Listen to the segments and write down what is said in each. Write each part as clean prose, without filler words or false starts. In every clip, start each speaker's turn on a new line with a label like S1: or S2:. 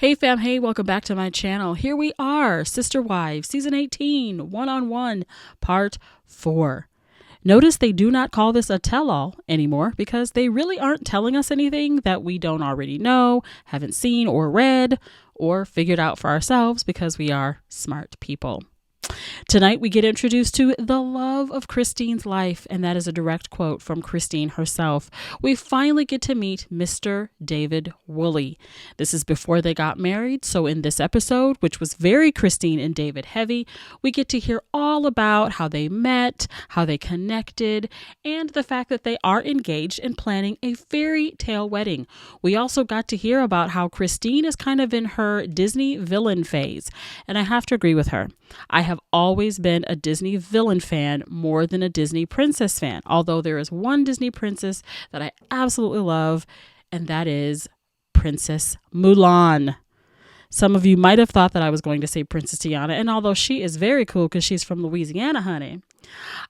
S1: Hey fam, hey, welcome back to my channel. Here we are, Sister Wives, Season 18, One-on-One, Part 4. Notice they do not call this a tell-all anymore because they really aren't telling us anything that we don't already know, haven't seen or read, or figured out for ourselves because we are smart people. Tonight, we get introduced to the love of Christine's life, and that is a direct quote from Christine herself. We finally get to meet Mr. David Woolley. This is before they got married, so in this episode, which was very Christine and David heavy, we get to hear all about how they met, how they connected, and the fact that they are engaged and planning a fairy tale wedding. We also got to hear about how Christine is kind of in her Disney villain phase, and I have to agree with her. I have always been a Disney villain fan more than a Disney princess fan, although there is one Disney princess that I absolutely love, and that is Princess Mulan. Some of you might have thought that I was going to say Princess Tiana, and although she is very cool because she's from Louisiana, honey,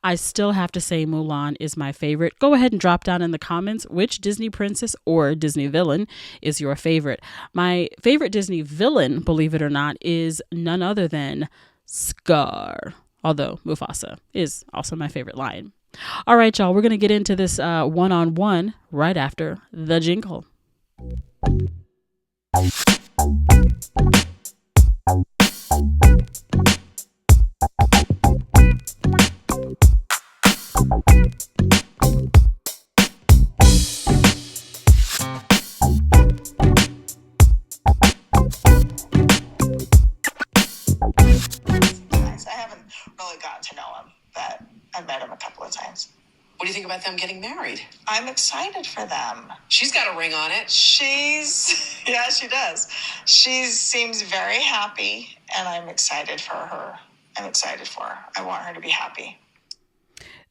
S1: I still have to say Mulan is my favorite. Go ahead and drop down in the comments which Disney princess or Disney villain is your favorite. My favorite Disney villain, believe it or not, is none other than Scar, although Mufasa is also my favorite lion. All right, y'all, we're going to get into this one-on-one right after the jingle.
S2: I haven't really gotten to know him, but I've met him a couple of times.
S3: What do you think about them getting married?
S2: I'm excited for them.
S3: She's got a ring on it.
S2: Yeah, she does. She seems very happy, and I'm excited for her. I want her to be happy.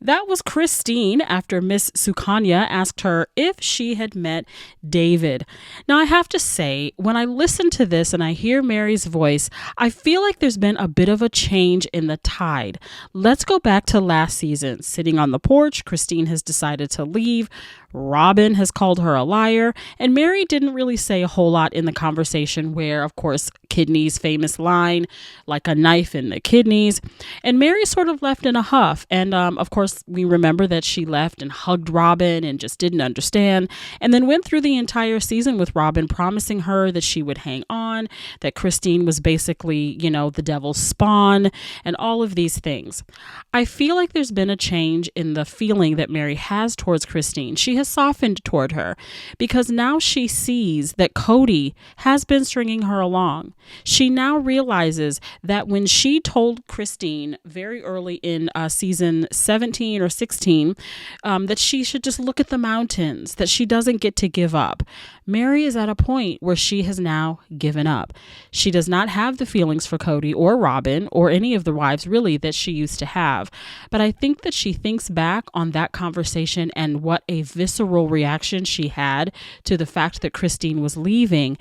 S1: That was Christine after Miss Sukanya asked her if she had met David. Now, I have to say, when I listen to this and I hear Mary's voice, I feel like there's been a bit of a change in the tide. Let's go back to last season. Sitting on the porch, Christine has decided to leave. Robin has called her a liar, and Mary didn't really say a whole lot in the conversation where, of course, Kidney's famous line, like a knife in the kidneys, and Mary sort of left in a huff. And of course, we remember that she left and hugged Robin and just didn't understand, and then went through the entire season with Robin promising her that she would hang on, that Christine was basically, the devil's spawn, and all of these things. I feel like there's been a change in the feeling that Mary has towards Christine. She has softened toward her because now she sees that Kody has been stringing her along. She now realizes that when she told Christine very early in season 17 or 16 that she should just look at the mountains, that she doesn't get to give up. Mary is at a point where she has now given up. She does not have the feelings for Kody or Robin or any of the wives really that she used to have. But I think that she thinks back on that conversation and what a visceral reaction she had to the fact that Christine was leaving,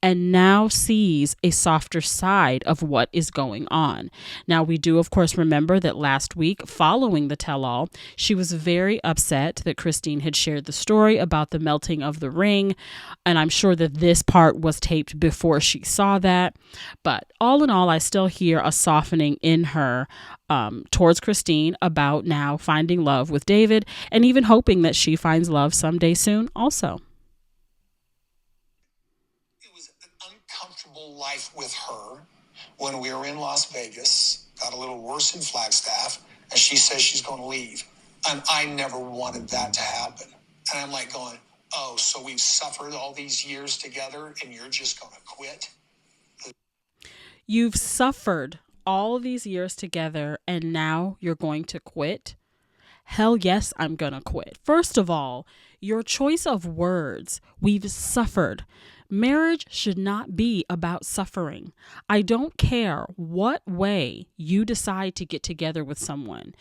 S1: and now sees a softer side of what is going on. Now, we do, of course, remember that last week, following the tell-all, she was very upset that Christine had shared the story about the melting of the ring, and I'm sure that this part was taped before she saw that. But all in all, I still hear a softening in her towards Christine about now finding love with David, and even hoping that she finds love someday soon also.
S4: Life with her when we were in Las Vegas, got a little worse in Flagstaff, and she says she's going to leave. And I never wanted that to happen. And I'm like going, oh, so we've suffered all these years together and you're just going to quit?
S1: You've suffered all these years together and now you're going to quit? Hell yes, I'm going to quit. First of all, your choice of words, we've suffered. Marriage should not be about suffering. I don't care what way you decide to get together with someone.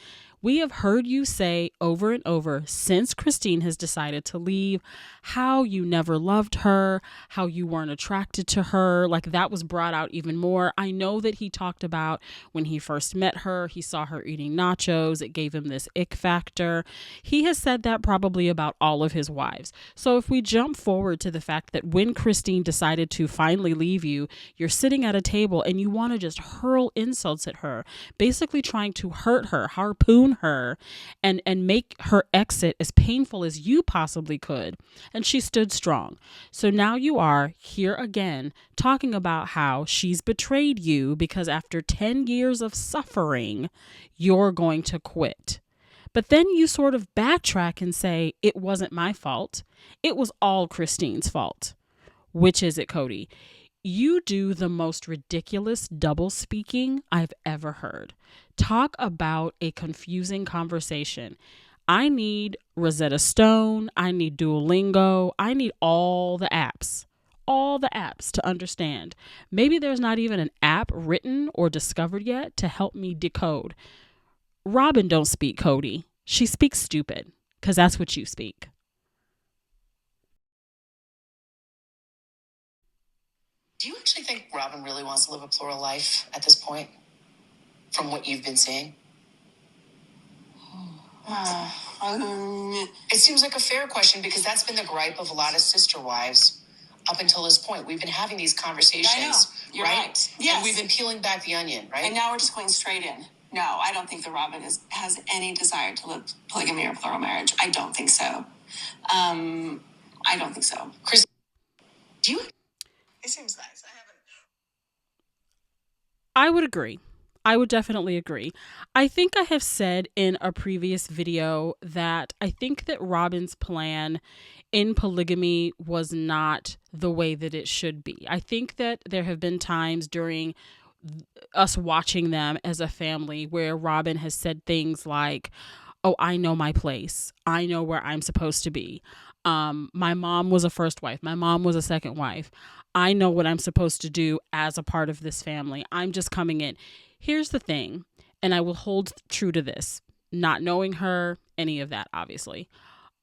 S1: We have heard you say over and over since Christine has decided to leave how you never loved her, how you weren't attracted to her. Like, that was brought out even more. I know that he talked about when he first met her, he saw her eating nachos. It gave him this ick factor. He has said that probably about all of his wives. So if we jump forward to the fact that when Christine decided to finally leave you, you're sitting at a table and you want to just hurl insults at her, basically trying to hurt her, harpoon her, and make her exit as painful as you possibly could. And she stood strong. So now you are here again talking about how she's betrayed you because after 10 years of suffering, you're going to quit. But then you sort of backtrack and say, it wasn't my fault. It was all Christine's fault. Which is it, Kody? You do the most ridiculous double speaking I've ever heard. Talk about a confusing conversation. I need Rosetta Stone. I need Duolingo. I need all the apps to understand. Maybe there's not even an app written or discovered yet to help me decode. Robin don't speak Kody. She speaks stupid because that's what you speak.
S3: Do you actually think Robin really wants to live a plural life at this point? From what you've been seeing? It seems like a fair question because that's been the gripe of a lot of sister wives up until this point. We've been having these conversations.
S5: I know. You're right. Yes.
S3: And we've been peeling back the onion, right?
S5: And now we're just going straight in. No, I don't think that Robin has any desire to live polygamy or plural marriage. I don't think so. I don't think so.
S3: Chris, do you?
S2: He seems nice.
S1: I would agree. I would definitely agree. I think I have said in a previous video that I think that Robin's plan in polygamy was not the way that it should be. I think that there have been times during us watching them as a family where Robin has said things like, oh, I know my place. I know where I'm supposed to be. My mom was a first wife. My mom was a second wife. I know what I'm supposed to do as a part of this family. I'm just coming in. Here's the thing, and I will hold true to this, not knowing her, any of that, obviously.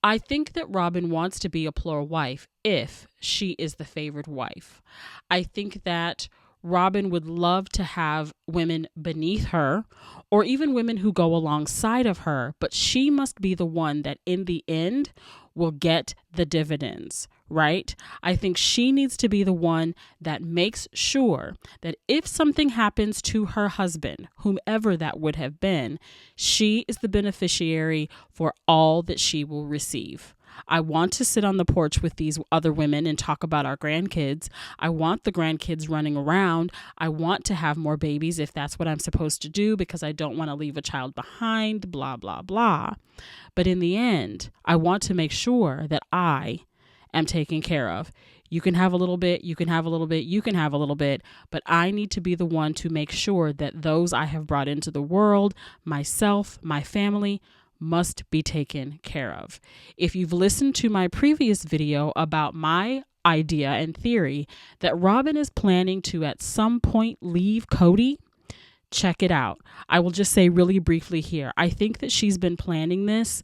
S1: I think that Robin wants to be a plural wife if she is the favored wife. I think that Robin would love to have women beneath her or even women who go alongside of her, but she must be the one that in the end will get the dividends, right? I think she needs to be the one that makes sure that if something happens to her husband, whomever that would have been, she is the beneficiary for all that she will receive. I want to sit on the porch with these other women and talk about our grandkids. I want the grandkids running around. I want to have more babies if that's what I'm supposed to do because I don't want to leave a child behind, blah, blah, blah. But in the end, I want to make sure that I am taken care of. You can have a little bit, you can have a little bit, you can have a little bit, but I need to be the one to make sure that those I have brought into the world, myself, my family, must be taken care of. If you've listened to my previous video about my idea and theory that Robin is planning to at some point leave Kody, check it out. I will just say really briefly here. I think that she's been planning this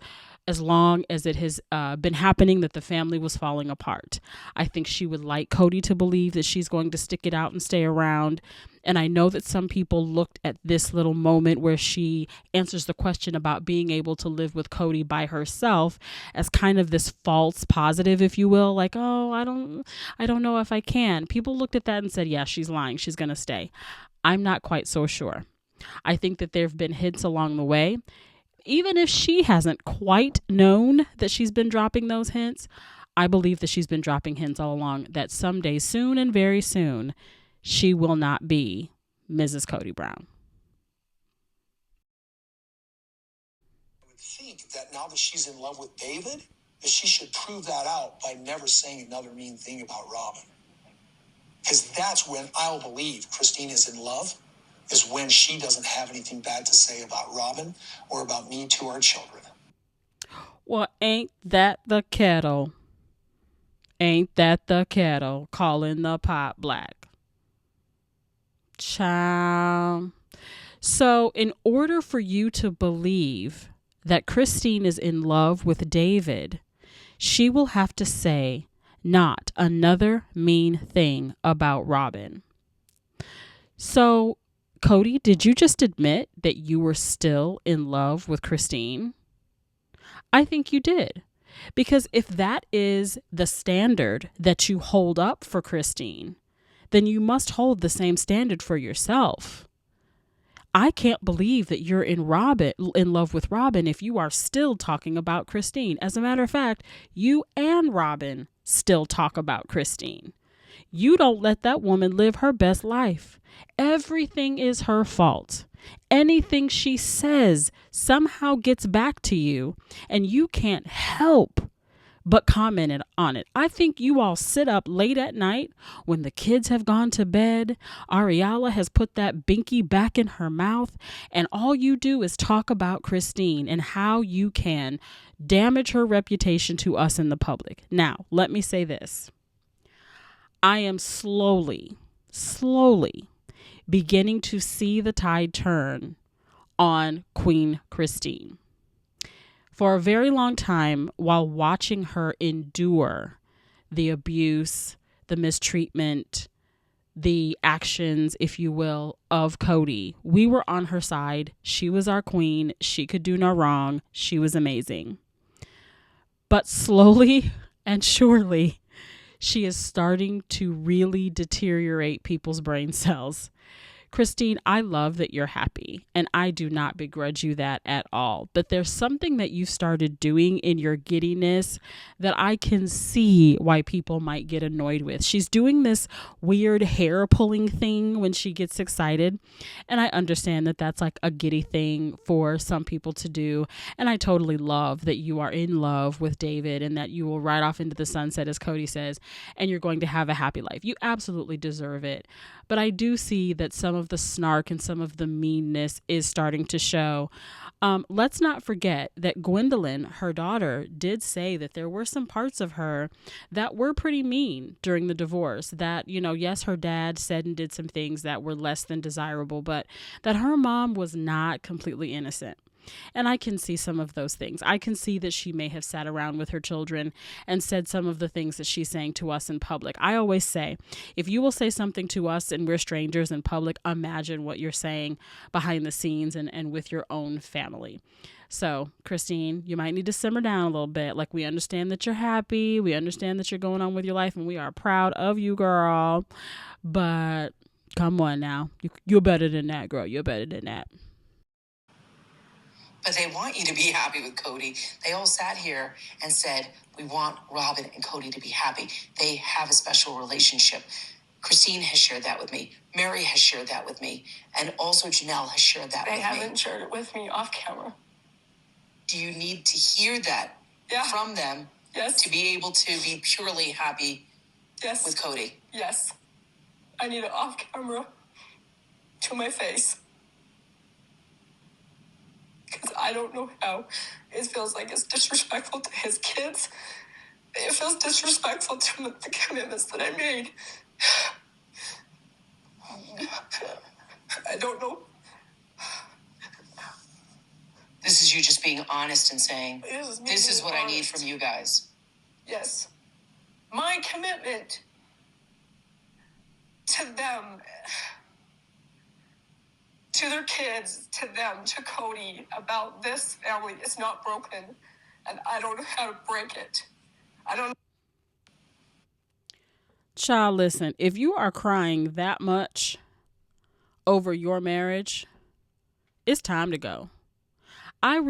S1: as long as it has been happening that the family was falling apart. I think she would like Kody to believe that she's going to stick it out and stay around. And I know that some people looked at this little moment where she answers the question about being able to live with Kody by herself as kind of this false positive, if you will, like, oh, I don't know if I can. People looked at that and said, yeah, she's lying. She's going to stay. I'm not quite so sure. I think that there have been hints along the way. Even if she hasn't quite known that she's been dropping those hints, I believe that she's been dropping hints all along that someday, soon and very soon, she will not be Mrs. Kody Brown.
S4: I would think that now that she's in love with David, that she should prove that out by never saying another mean thing about Robin. Because that's when I'll believe Christine is in love, is when she doesn't have anything bad to say about Robin or about me to our children.
S1: Well, ain't that the kettle? Ain't that the kettle calling the pot black? Child. So, in order for you to believe that Christine is in love with David, she will have to say not another mean thing about Robin. So, Kody, did you just admit that you were still in love with Christine? I think you did. Because if that is the standard that you hold up for Christine, then you must hold the same standard for yourself. I can't believe that you're in love with Robin if you are still talking about Christine. As a matter of fact, you and Robin still talk about Christine. You don't let that woman live her best life. Everything is her fault. Anything she says somehow gets back to you, and you can't help but comment on it. I think you all sit up late at night when the kids have gone to bed. Ariella has put that binky back in her mouth, and all you do is talk about Christine and how you can damage her reputation to us in the public. Now, let me say this. I am slowly beginning to see the tide turn on Queen Christine. For a very long time, while watching her endure the abuse, the mistreatment, the actions, if you will, of Kody, we were on her side. She was our queen. She could do no wrong. She was amazing. But slowly and surely, she is starting to really deteriorate people's brain cells. Christine, I love that you're happy, and I do not begrudge you that at all. But there's something that you started doing in your giddiness that I can see why people might get annoyed with. She's doing this weird hair pulling thing when she gets excited, and I understand that that's like a giddy thing for some people to do. And I totally love that you are in love with David and that you will ride off into the sunset, as Kody says, and you're going to have a happy life. You absolutely deserve it. But I do see that some of the snark and some of the meanness is starting to show. Let's not forget that Gwendolyn, her daughter, did say that there were some parts of her that were pretty mean during the divorce. That, yes, her dad said and did some things that were less than desirable, but that her mom was not completely innocent. And I can see some of those things. I can see that she may have sat around with her children and said some of the things that she's saying to us in public. I always say, if you will say something to us and we're strangers in public, imagine what you're saying behind the scenes and with your own family. So, Christine, you might need to simmer down a little bit. Like, we understand that you're happy. We understand that you're going on with your life, and we are proud of you, girl. But come on now. You're better than that, girl. You're better than that.
S3: But they want you to be happy with Kody. They all sat here and said, we want Robin and Kody to be happy. They have a special relationship. Christine has shared that with me. Mary has shared that with me. And also Janelle has shared that with me.
S5: They haven't shared it with me off camera.
S3: Do you need to hear that from them to be able to be purely happy with Kody?
S5: Yes. I need it off camera to my face. Because I don't know how. It feels like it's disrespectful to his kids. It feels disrespectful to the commitments that I made. I don't know.
S3: This is you just being honest and saying, this is what I need from you guys.
S5: Yes. My commitment to them, to their kids, to them, to Kody, about this family is not broken. And I don't know how to break it. I don't know.
S1: Child, listen, if you are crying that much over your marriage, it's time to go. I really